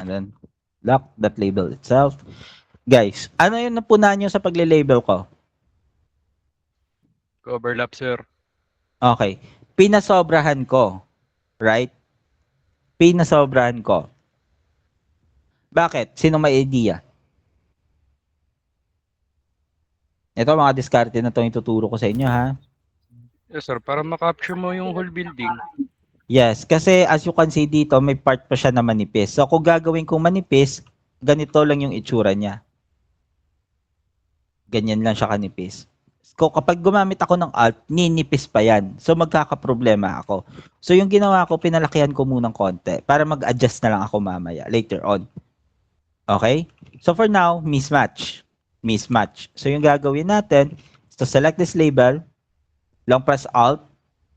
And then, lock that label itself. Guys, ano yung napunan nyo sa pagle-label ko? Overlap, sir. Okay. Pinasobrahan ko. Right? Pinasobrahan ko. Bakit? Sino may idea? Ito mga diskarte na itong ituturo ko sa inyo ha. Yes, sir. Para makapture mo yung whole building. Yes, kasi as you can see dito, may part pa siya na manipis. So kung gagawin kong manipis, ganito lang yung itsura niya. Ganyan lang siya kanipis. So kapag gumamit ako ng alt, ninipis pa yan. So magkakaproblema ako. So yung ginawa ko, pinalakihan ko munang konti para mag-adjust na lang ako mamaya, later on. Okay? So for now, mismatch. Mismatch. So yung gagawin natin is to select this label, long press alt,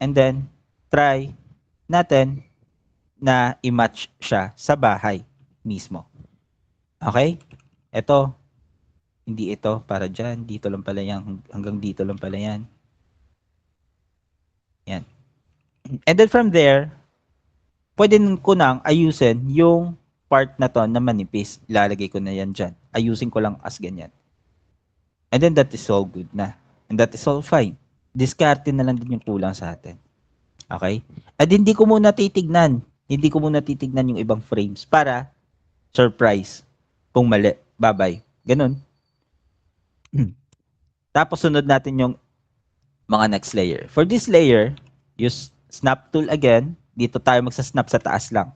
and then try natin na i-match siya sa bahay mismo. Okay? Ito, hindi ito para dyan. Dito lang pala yan. Hanggang dito lang pala yan. Yan. And then from there, pwede ko nang ayusin yung part na to na manipis. Ilalagay ko na yan dyan. Ayusin ko lang as ganyan. And then that is all good na. And that is all fine. Discarte na lang din yung kulang sa atin. Okay? At hindi ko muna titignan. Hindi ko muna titignan yung ibang frames para surprise. Kung mali, bye-bye. Ganun. Tapos sunod natin yung mga next layer. For this layer, use snap tool again. Dito tayo magsa-snap sa taas lang.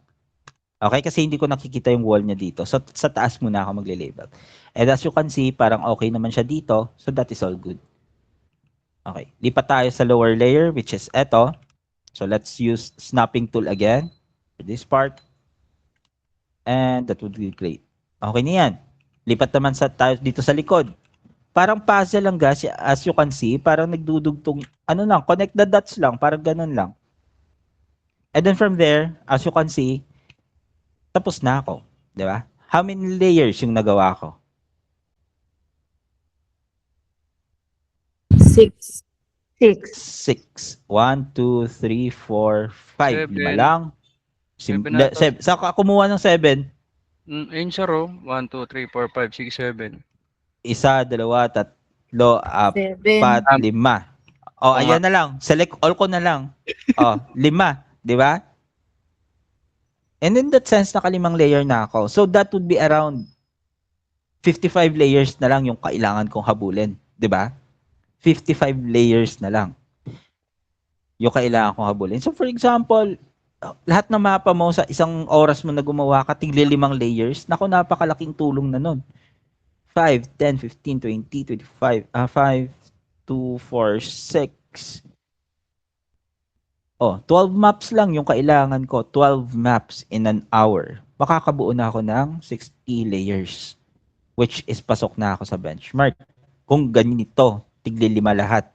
Okay? Kasi hindi ko nakikita yung wall niya dito. So sa taas muna ako magle-label. And as you can see, parang okay naman siya dito. So that is all good. Okay. Lipat tayo sa lower layer, which is eto. So let's use snapping tool again for this part. And that would be great. Okay na yan. Lipat naman sa tayo dito sa likod. Parang puzzle lang guys, as you can see, parang nagdudugtong, ano lang, connect the dots lang, parang ganun lang. And then from there, as you can see, tapos na ako. Di ba? How many layers yung nagawa ko? 6. 6. 1, 2, 3, 4, 5. 5 lima Seven. lang. Seven ata. Sa kumuha ng 7, Ayun, sir, oh. 1, 2, 3, 4, 5, 6, 7. 1, 2, 3, 4, 7. 5. Oh, Oo nga. ayan na lang. Select all ko na lang. Oh, 5. Di ba? And in that sense, nakalimang layer na ako. So that would be around 55 layers na lang yung kailangan kong habulin. Di ba? 55 layers na lang yung kailangan kong habulin. So for example, lahat ng mapa mo sa isang oras mo na gumawa ka, tigli 5 layers, naku, napakalaking tulong na nun. 5, 10, 15, 20, 25, 5, 2, 4, 6. Oh, 12 maps lang yung kailangan ko. 12 maps in an hour. Makakabuo na ako ng 60 layers. Which is pasok na ako sa benchmark. Kung ganito, tigli 5 lahat.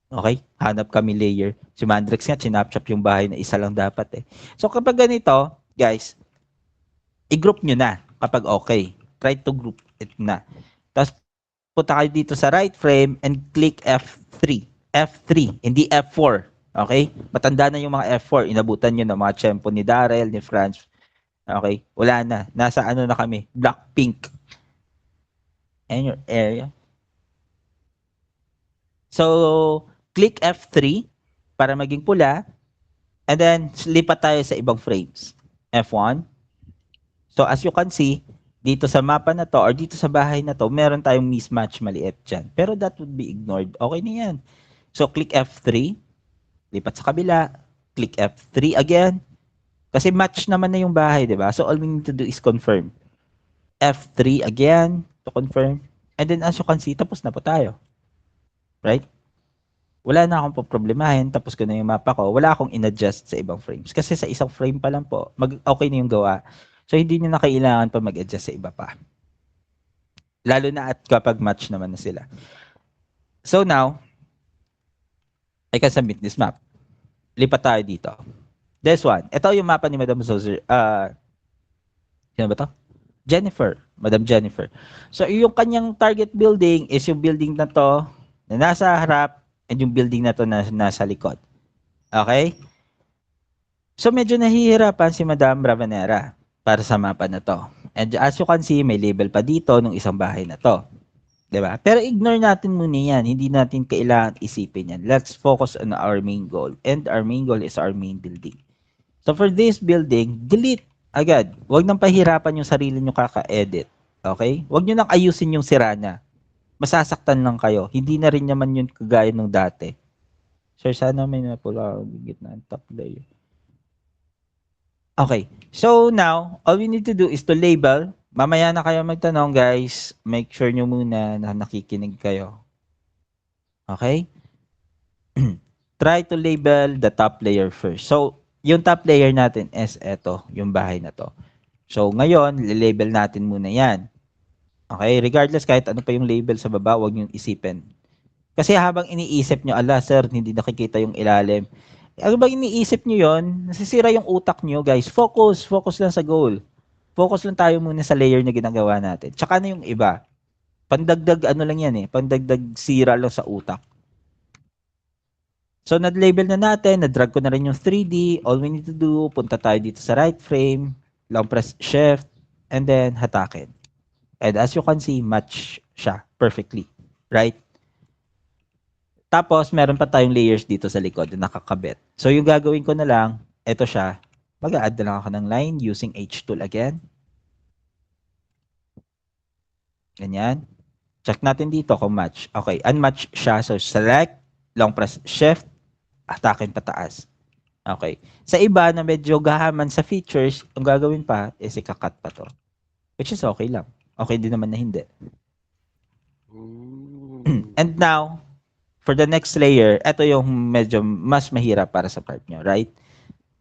Okay? Hanap kami layer. Si Mandrex nga, chinapchap yung bahay na isa lang dapat eh. So kapag ganito, guys, i-group nyo na kapag okay. Try to group it na. Tapos punta kayo dito sa right frame and click F3. F3, hindi F4. Okay? Matanda na yung mga F4. Inabutan nyo na mga tiyempo ni Darrell, ni Franz. Okay? Wala na. Nasa ano na kami? Blackpink. And your area. So, click F3 para maging pula. And then, lipat tayo sa ibang frames. F1. So, as you can see, dito sa mapa na to or dito sa bahay na to, meron tayong mismatch maliit dyan. Pero that would be ignored. Okay na yan. So, click F3. Lipat sa kabila. Click F3 again. Kasi match naman na yung bahay, di ba? So, all we need to do is confirm. F3 again to confirm. And then, as you can see, tapos na po tayo. Right? Wala na akong problemahin, tapos ko na yung mapa ko, wala akong in-adjust sa ibang frames. Kasi sa isang frame pa lang po, okay na yung gawa. So, hindi nyo na kailangan pa mag-adjust sa iba pa. Lalo na at kapag match naman na sila. So now, I can submit this map. Lipat tayo dito. This one. Ito yung mapa ni Madam Zozer. Sino ba to? Jennifer. Madam Jennifer. So, yung kanyang target building is yung building na to na nasa harap and yung building na to na nasa likod. Okay? So, medyo nahihirapan si Madam Ravanera. para sa mapa na to. And as you can see, may label pa dito nung isang bahay na to. 'Di ba? Pero ignore natin muna yan. Hindi natin kailangan isipin yan. Let's focus on our main goal. And our main goal is our main building. So for this building, delete agad. Huwag nang pahirapan yung sarili nyo kaka-edit. Okay? Huwag nyo nang ayusin yung sira na. Masasaktan lang kayo. Hindi na rin naman yun kagaya nung dati. Sir, sana may napula ang gitna ng top layer. Okay. So now, all we need to do is to label. Mamaya na kayo magtanong, guys. Make sure nyo muna na nakikinig kayo. Okay? Try to label the top layer first. So, yung top layer natin is eto, yung bahay na to. So, ngayon, label natin muna yan. Okay? Regardless, kahit ano pa yung label sa baba, huwag nyo isipin. Kasi habang iniisip nyo, ala, sir, hindi nakikita yung ilalim. Ano ba iniisip nyo yon? Nasisira yung utak nyo, guys. Focus lang sa goal. Focus lang tayo muna sa layer na ginagawa natin. Tsaka na yung iba. Pandagdag ano lang yan eh. Pandagdag sira lang sa utak. So, nad-label na natin. Na-drag ko na rin yung 3D. All we need to do, punta tayo dito sa right frame. Long press shift. And then, hatakin. And as you can see, match siya perfectly. Right? Tapos, meron pa tayong layers dito sa likod na nakakabit. So, yung gagawin ko na lang, ito siya. Mag-a-add na lang ako ng line using H tool again. Ganyan. Check natin dito kung match. Okay, unmatch siya. So, select, long press shift, atakin pataas. Okay. Sa iba na medyo gahaman sa features, ang gagawin pa is ikakat pa to. Which is okay lang. Okay din naman na hindi. And now, for the next layer, ito yung medyo mas mahirap para sa part nyo, right?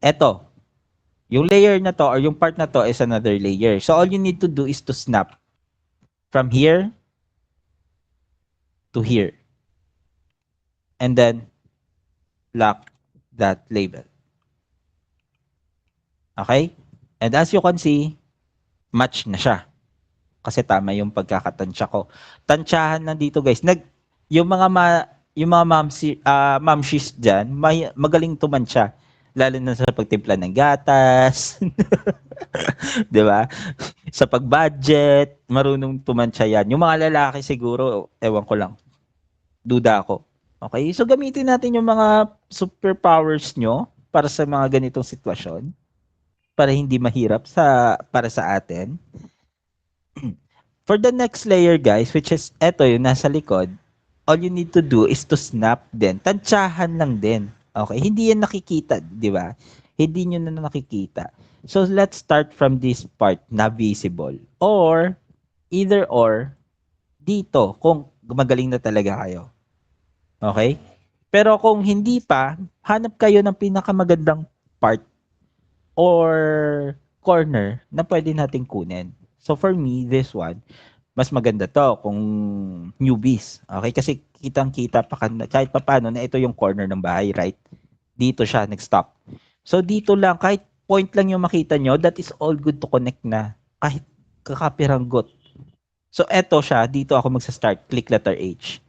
Ito, yung layer na to or yung part na to is another layer. So all you need to do is to snap from here to here. And then, lock that label. Okay? And as you can see, match na siya. Kasi tama yung pagkakatansya ko. Tansyahan na dito guys. Yung mga mamshis dyan, magaling tumansya. Lalo na sa pagtimpla ng gatas. Di ba? Sa pag-budget, marunong tumansya yan. Yung mga lalaki siguro, ewan ko lang. Duda ako. Okay? So gamitin natin yung mga superpowers nyo para sa mga ganitong sitwasyon. Para hindi mahirap para sa atin. For the next layer guys, which is eto yung nasa likod, all you need to do is to snap din. Tansyahan lang din. Okay? Hindi yan nakikita, di ba? Hindi nyo na nakikita. So, let's start from this part na visible. Or, either or, dito, kung magaling na talaga kayo. Okay? Pero kung hindi pa, hanap kayo ng pinakamagandang part or corner na pwede nating kunin. So, for me, this one, mas maganda to kung newbies. Okay? Kasi kitang-kita pa kahit pa paano na ito yung corner ng bahay, right? Dito siya, nag-stop. So, dito lang, kahit point lang yung makita nyo, that is all good to connect na. Kahit kakapiranggot. So, eto siya, dito ako magsa-start. Click letter H.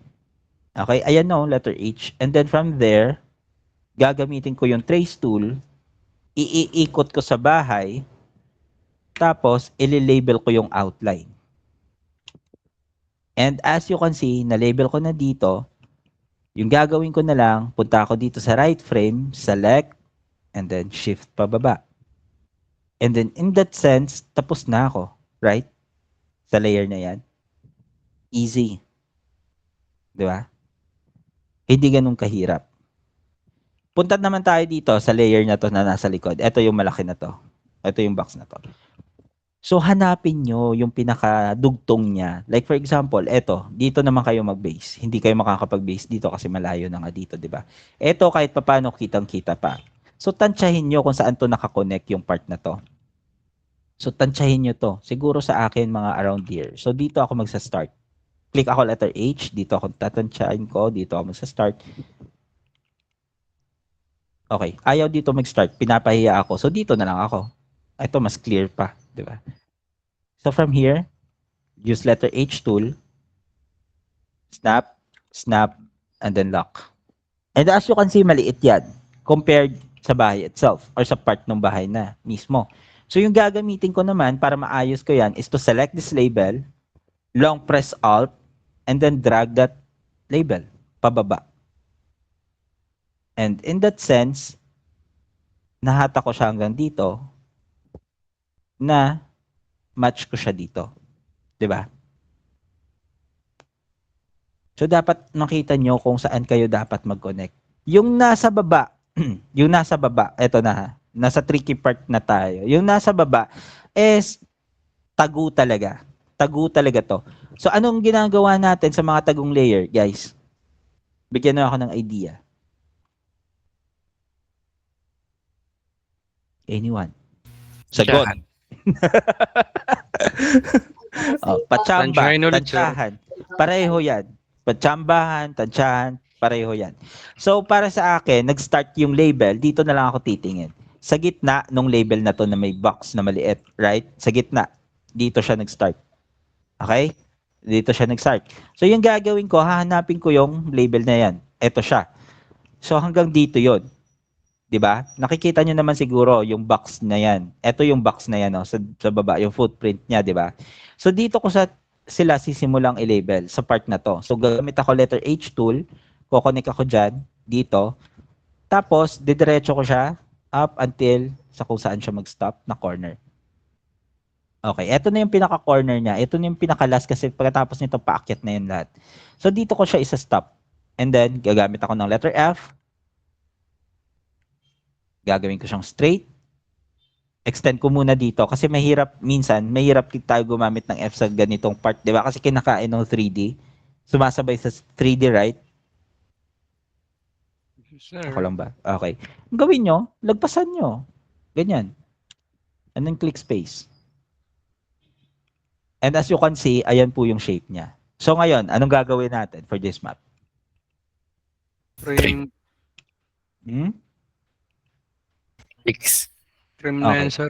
Okay? Ayan no, letter H. And then from there, gagamitin ko yung trace tool, iikot ko sa bahay, tapos, ililabel ko yung outline. And as you can see, na-label ko na dito, yung gagawin ko na lang, punta ako dito sa right frame, select, and then shift pababa. And then in that sense, tapos na ako, right? Sa layer na yan. Easy. Di ba? Hindi ganun kahirap. Punta naman tayo dito sa layer na to na nasa likod. Ito yung malaki na to. Ito yung box na to. So, hanapin nyo yung pinakadugtong niya. Like for example, eto, dito naman kayo mag-base. Hindi kayo makakapag-base dito kasi malayo na nga dito, di ba? Eto, kahit paano, kitang-kita pa. So, tansyahin nyo kung saan to nakakonect yung part na to. So, tansyahin nyo to. Siguro sa akin, mga around here. So, dito ako magsa-start. Click ako letter H. Dito ako tatansyahin ko. Dito ako magsa-start. Okay. Ayaw dito mag-start. Pinapahiya ako. So, dito na lang ako. Ito, mas clear pa. Di ba? So, from here, use letter H tool. Snap, snap, and then lock. And as you can see, maliit yan compared sa bahay itself or sa part ng bahay na mismo. So yung gagamitin ko naman para maayos ko yan is to select this label, long press Alt, and then drag that label pababa. And in that sense, nahata ko siya hanggang dito na match ko siya dito. 'Di ba? So dapat makita nyo kung saan kayo dapat mag-connect. Yung nasa baba, yung nasa baba, eto na ha, nasa tricky part na tayo. Yung nasa baba is tagu talaga. Tagu talaga to. So anong ginagawa natin sa mga tagong layer, guys? Bigyan nyo ako ng idea. Anyone? Sagot. Tsahan. Oh, pachamba, Tansyahin ulit, sir. tansyahan. Pareho yan. Pachambahan, tansyahan, pareho yan. So, para sa akin, nag-start yung label, dito na lang ako titingin. Sa gitna nung label na to na may box na maliit, right? Sa gitna, dito siya nag-start. Okay? Dito siya nag-start. So, yung gagawin ko, hahanapin ko yung label na yan. Ito siya. So, hanggang dito yon, 'di ba? Nakikita niyo naman siguro yung box na 'yan. Ito yung box na 'yan, no, sa baba, yung footprint niya, 'di ba? So dito ko sila sisimulang i-label sa part na to. So gagamit ako letter H tool, ko-connect ako diyan dito. Tapos didiretso ko siya up until sa kung saan siya mag-stop na corner. Okay, ito na yung pinaka-corner niya. Ito na yung pinaka-last kasi pagkatapos nito paakyat na yun lahat. So dito ko siya isa-stop. And then gagamit ako ng letter F. Gagawin ko siyang straight. Extend ko muna dito kasi mahirap tayo gumamit ng F sa ganitong part, 'di ba? Kasi kinakain ng 3D. Sumasabay sa 3D, right? Sir. Ako lang ba? Okay. Ang gawin nyo, lagpasan nyo. Ganyan. And then click space. And as you can see, ayan po yung shape niya. So ngayon, anong gagawin natin for this map? Trim X. na Okay. yan, sir.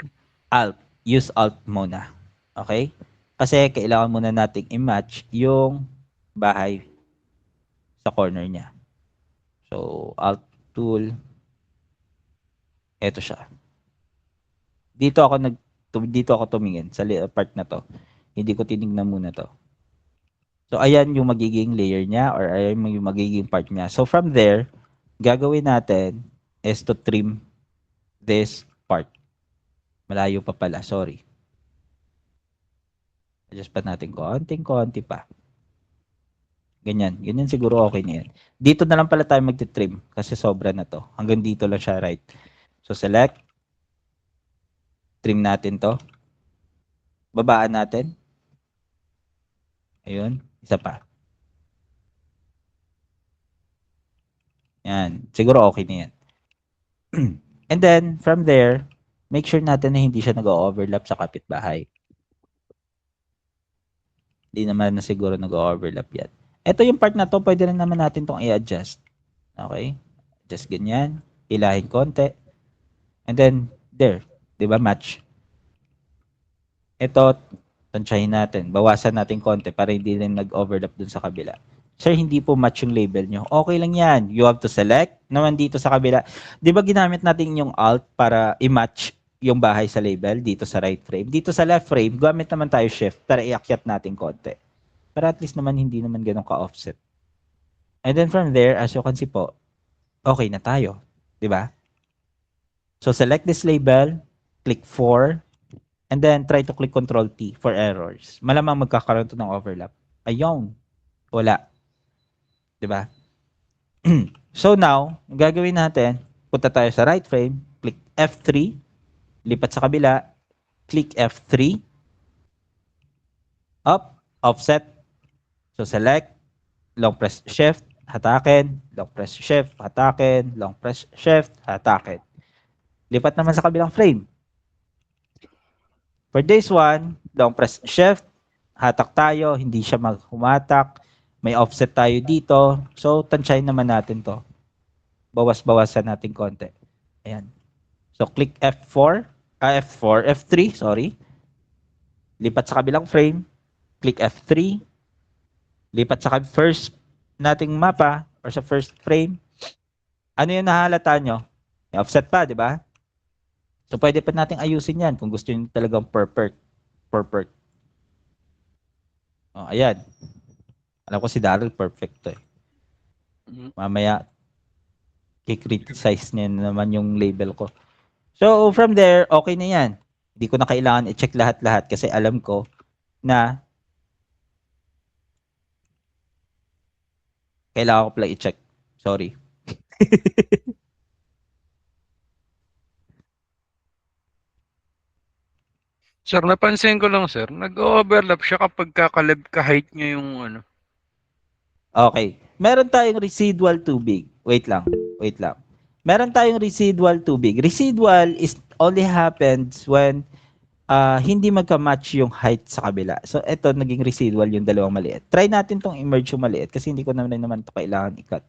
Alt. Use Alt muna. Okay? Kasi kailangan muna nating i-match yung bahay sa corner niya. So, Alt tool. Ito siya. Dito ako tumingin sa part na to. Hindi ko tinignan muna to. So, ayan yung magiging layer niya or ayan yung magiging part niya. So, from there, gagawin natin is to trim this part. Malayo pa pala, sorry. Adjust pa natin konting-konti pa. Ganyan siguro okay na yan. Dito na lang pala tayo magti-trim kasi sobra na to. Hanggang dito lang siya, right? So select. Trim natin to. Babaan natin. Ayun, isa pa. Yan, siguro okay na yan. And then, from there, make sure natin na hindi siya nag-overlap sa kapitbahay. Hindi naman na siguro nag-overlap yan. Ito yung part na to, pwede rin naman natin tong i-adjust. Okay? Just ganyan. Hilahin konti. And then, there. Diba? Match. Ito, tansyahin natin. Bawasan natin konti para hindi rin nag-overlap dun sa kabila. Sir, hindi po match yung label nyo. Okay lang yan. You have to select. Naman dito sa kabila. Di ba ginamit natin yung Alt para i-match yung bahay sa label dito sa right frame? Dito sa left frame, gamit naman tayo Shift para iakyat natin konti. Para at least naman hindi naman ganun ka-offset. And then from there, as you can see po, okay na tayo. Di ba? So select this label, click 4, and then try to click Control T for errors. Malamang magkakaroon to ng overlap. Ayun. Wala. Di ba? So now, ang gagawin natin, punta tayo sa right frame, click F3, lipat sa kabila, click F3, up, offset. So select, long press shift, hatakin, long press shift, hatakin, long press shift, hatakin. Lipat naman sa kabilang frame. For this one, long press shift, hatak tayo, hindi siya maghumatak. May offset tayo dito. So, tansyahin naman natin to. Bawas-bawasan natin konti. Ayan. So, click F3, sorry. Lipat sa kabilang frame. Click F3. Lipat sa first nating mapa or sa first frame. Ano yung nahalata nyo? May offset pa, di ba? So, pwede pa nating ayusin yan kung gusto nyo talagang perfect. Perfect. Oh, ayan. Alam ko si Daryl perfect to eh. Mhm. Mamaya, i-criticize niya na naman yung label ko. So, from there, okay na yan. Hindi ko na kailangan i-check lahat-lahat kasi alam ko na kailangan ko pala i-check. Sorry. Sir, napansin ko lang, sir, nag-overlap siya kapag ka-height niya yung ano. Okay. Meron tayong residual tubig. Wait lang. Wait lang. Meron tayong residual tubig. Residual is only happens when hindi magka-match yung height sa kabila. So, ito, naging residual yung dalawang maliit. Try natin tong i-merge yung maliit kasi hindi ko naman ito kailangan i-cut.